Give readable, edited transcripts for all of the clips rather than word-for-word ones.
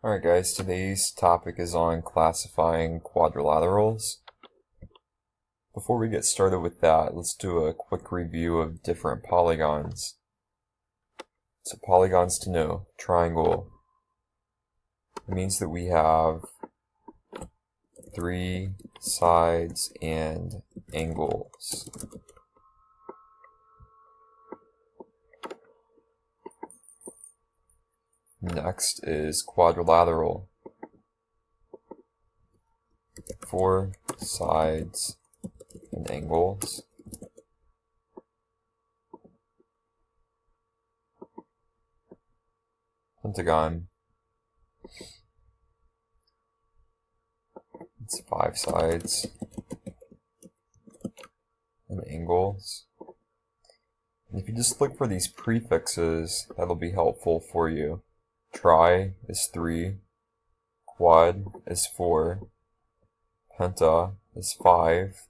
Alright guys, today's topic is on classifying quadrilaterals. Before we get started with that, let's do a quick review of different polygons. So polygons to know, triangle. It means that we have three sides and angles. Next is quadrilateral. Four sides and angles. Pentagon. It's five sides and angles. And if you just look for these prefixes, that'll be helpful for you. Tri is 3, quad is 4, penta is 5,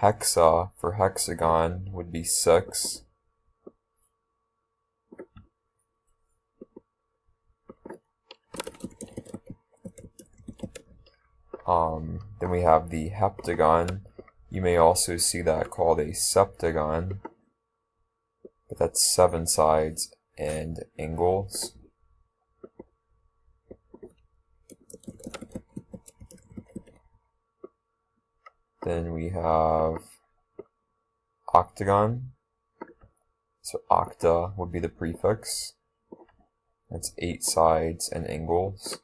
hexa for hexagon would be 6, then we have the heptagon. You may also see that called a septagon, but that's 7 sides and angles. Then we have octagon. So octa would be the prefix. That's 8 sides and angles.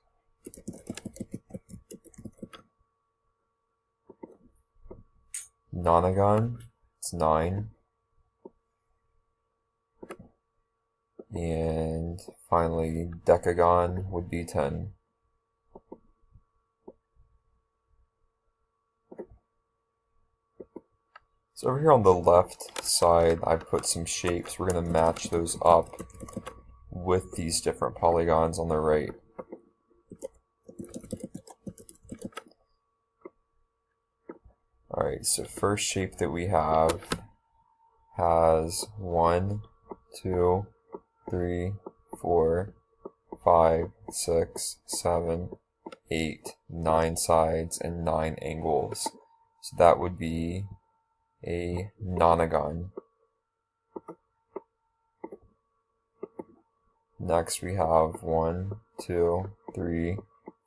Nonagon, it's 9. And finally, decagon would be 10. So over here on the left side, I put some shapes. We're going to match those up with these different polygons on the right. Alright, so first shape that we have has 1, 2, 3, 4, 5, 6, 7, 8, 9 sides and 9 angles. So that would be a nonagon. Next we have 1, 2, 3,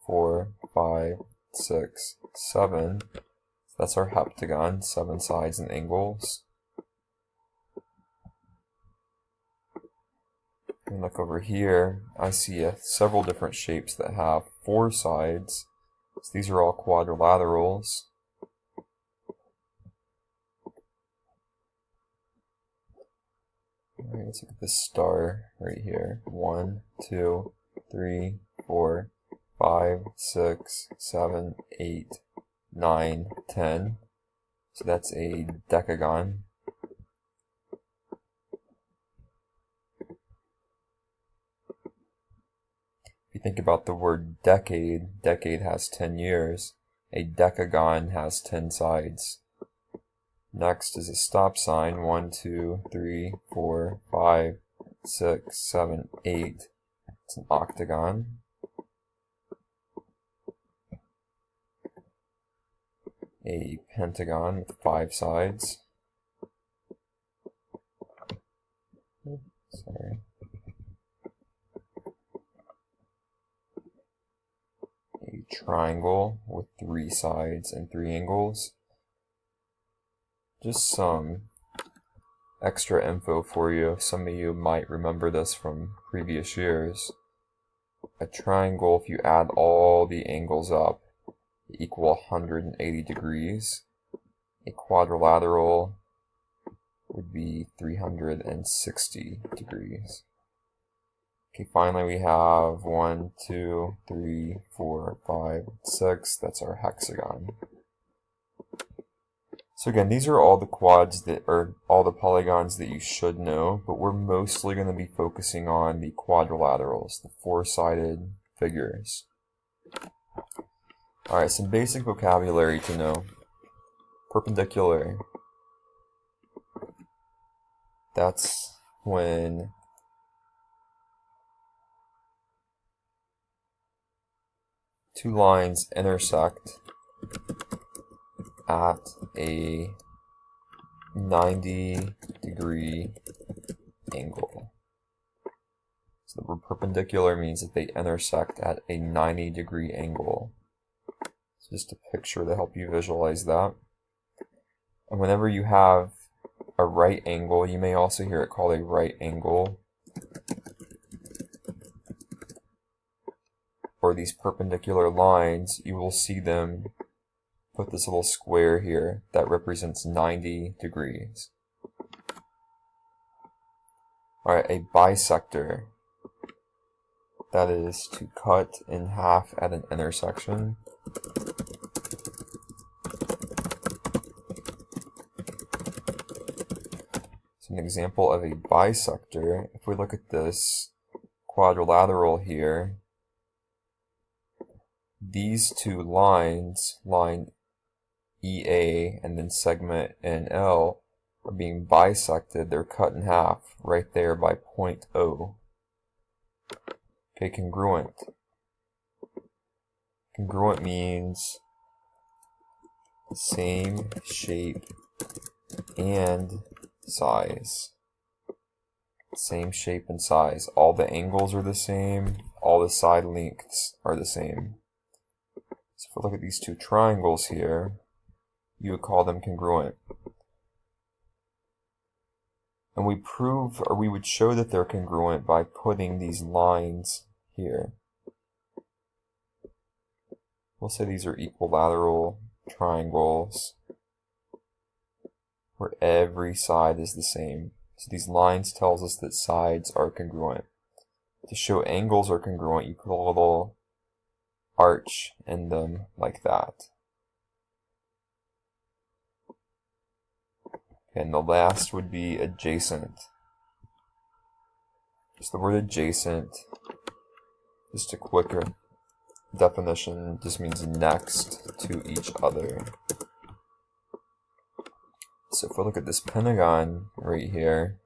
4, 5, 6, 7. That's our heptagon, 7 sides and angles. And look over here, I see several different shapes that have 4 sides. So these are all quadrilaterals. Alright, let's look at this star right here. 1, 2, 3, 4, 5, 6, 7, 8, 9, 10. So that's a decagon. If you think about the word decade, decade has 10 years. A decagon has 10 sides. Next is a stop sign. 1, 2, 3, 4, 5, 6, 7, 8. It's an octagon. A pentagon with 5 sides. Sorry. A triangle with 3 sides and 3 angles. Just some extra info for you. Some of you might remember this from previous years. A triangle, if you add all the angles up, equal 180 degrees. A quadrilateral would be 360 degrees. Okay, finally we have 1, 2, 3, 4, 5, 6. That's our hexagon. So again, these are all the quads that are all the polygons that you should know, but we're mostly going to be focusing on the quadrilaterals, the 4-sided figures. Alright, some basic vocabulary to know. Perpendicular. That's when two lines intersect at a 90-degree angle. So the perpendicular means that they intersect at a 90-degree angle. So just a picture to help you visualize that. And whenever you have a right angle, you may also hear it called a right angle, or these perpendicular lines, you will see them put this little square here that represents 90 degrees. Alright, a bisector, that is to cut in half at an intersection. So an example of a bisector, if we look at this quadrilateral here, these two lines, line EA and then segment NL, are being bisected. They're cut in half right there by point O. Okay, congruent. Congruent means same shape and size. Same shape and size. All the angles are the same. All the side lengths are the same. So if we look at these two triangles here, you would call them congruent. And we prove, or we would show that they're congruent by putting these lines here. We'll say these are equilateral triangles where every side is the same. So these lines tells us that sides are congruent. To show angles are congruent, you put a little arch in them like that. And the last would be adjacent. Just the word adjacent, just a quicker definition, just means next to each other. So if we look at this pentagon right here,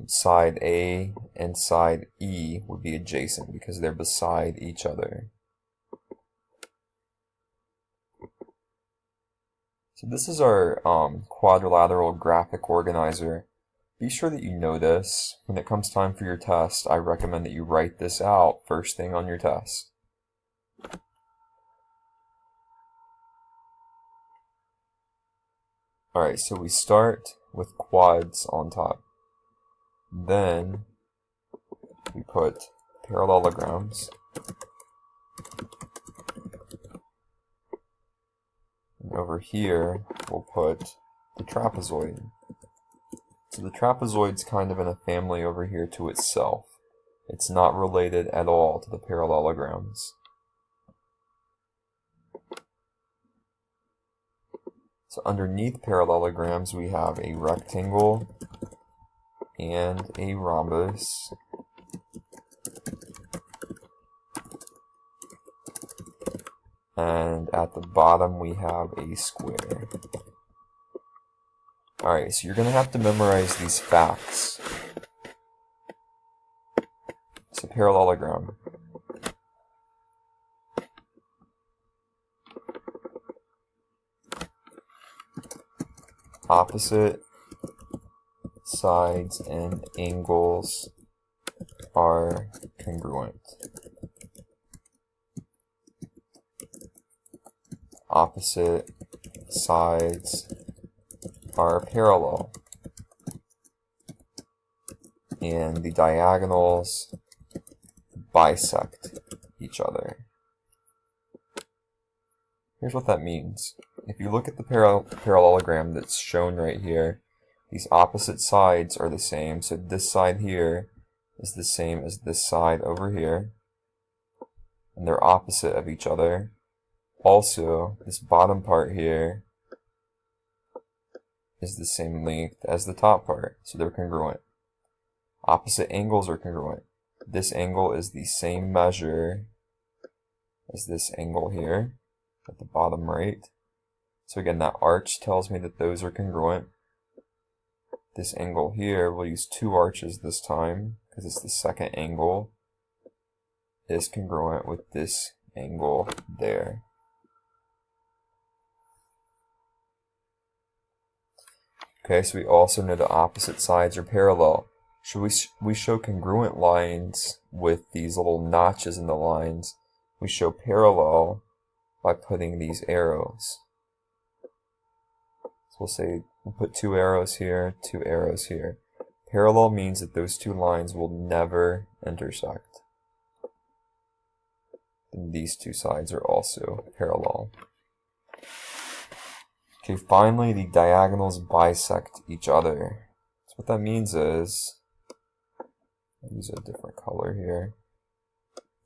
side A and side E would be adjacent because they're beside each other. So this is our quadrilateral graphic organizer. Be sure that you know this. When it comes time for your test, I recommend that you write this out first thing on your test. Alright, so we start with quads on top. Then we put parallelograms. And over here, we'll put the trapezoid. So the trapezoid's kind of in a family over here to itself. It's not related at all to the parallelograms. So underneath parallelograms, we have a rectangle and a rhombus. And at the bottom we have a square. Alright, so you're going to have to memorize these facts. So parallelogram. Opposite sides and angles are congruent. Opposite sides are parallel, and the diagonals bisect each other. Here's what that means. If you look at the parallelogram that's shown right here, these opposite sides are the same, so this side here is the same as this side over here, and they're opposite of each other. Also, this bottom part here is the same length as the top part, so they're congruent. Opposite angles are congruent. This angle is the same measure as this angle here at the bottom right. So again, that arch tells me that those are congruent. This angle here, we'll use two arches this time because it's the second angle. is congruent with this angle there. Okay, so we also know the opposite sides are parallel. Should we show congruent lines with these little notches in the lines? We show parallel by putting these arrows. So we'll say we'll put 2 arrows here, 2 arrows here. Parallel means that those 2 lines will never intersect. And these 2 sides are also parallel. Okay, finally the diagonals bisect each other. So what that means is, I'll use a different color here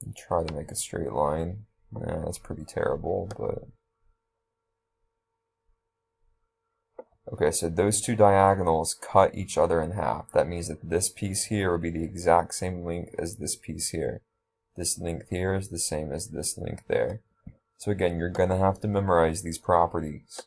and try to make a straight line. Yeah, that's pretty terrible, but okay, so those 2 diagonals cut each other in half. That means that this piece here would be the exact same length as this piece here. This length here is the same as this length there. So again, you're going to have to memorize these properties.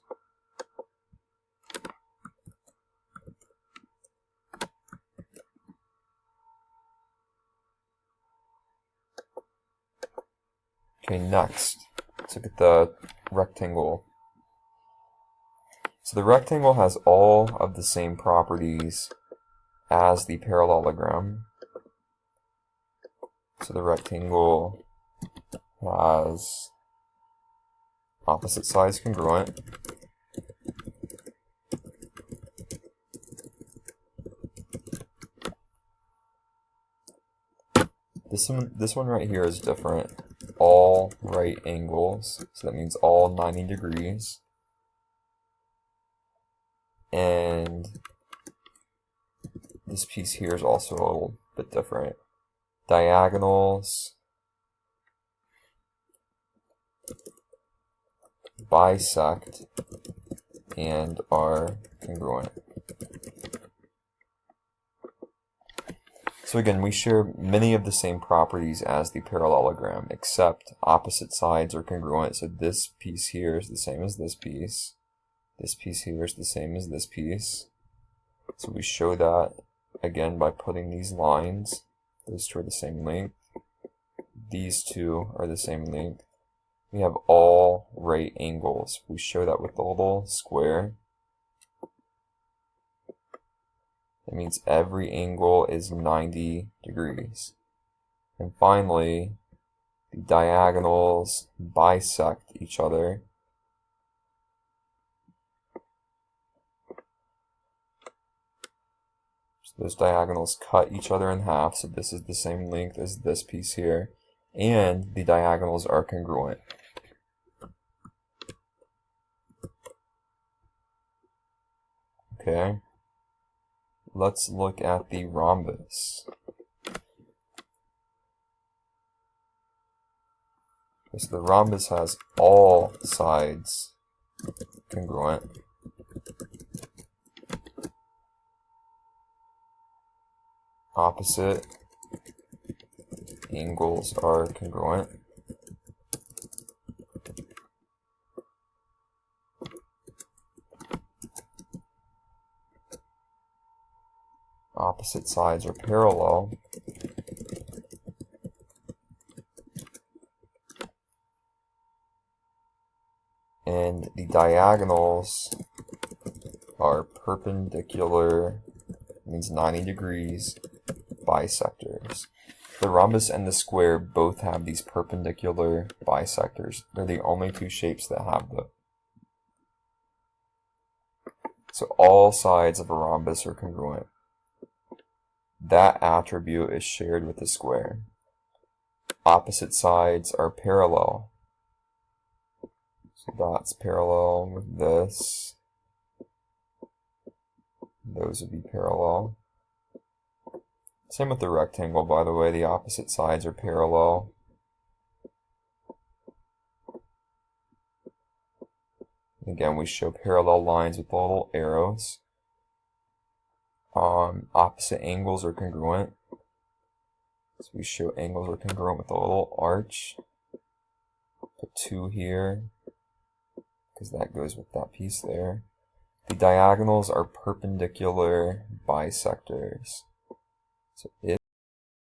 Okay, next, let's look at the rectangle. So the rectangle has all of the same properties as the parallelogram. So the rectangle has opposite sides congruent. This one right here is different. All right angles, so that means all 90 degrees. And this piece here is also a little bit different. Diagonals bisect and are congruent. So again, we share many of the same properties as the parallelogram, except opposite sides are congruent. So this piece here is the same as this piece. This piece here is the same as this piece. So we show that, again, by putting these lines. Those 2 are the same length. These 2 are the same length. We have all right angles. We show that with the little square. That means every angle is 90 degrees. And finally, the diagonals bisect each other. So those diagonals cut each other in half, so this is the same length as this piece here. And the diagonals are congruent. Okay. Let's look at the rhombus. So the rhombus has all sides congruent. Opposite angles are congruent. Opposite sides are parallel. And the diagonals are perpendicular, means 90 degrees, bisectors. The rhombus and the square both have these perpendicular bisectors. They're the only 2 shapes that have them. So all sides of a rhombus are congruent. That attribute is shared with the square. Opposite sides are parallel. So that's parallel with this. Those would be parallel. Same with the rectangle, by the way. The opposite sides are parallel. Again, we show parallel lines with little arrows. Opposite angles are congruent. So we show angles are congruent with a little arch. Put 2 here, because that goes with that piece there. The diagonals are perpendicular bisectors. So if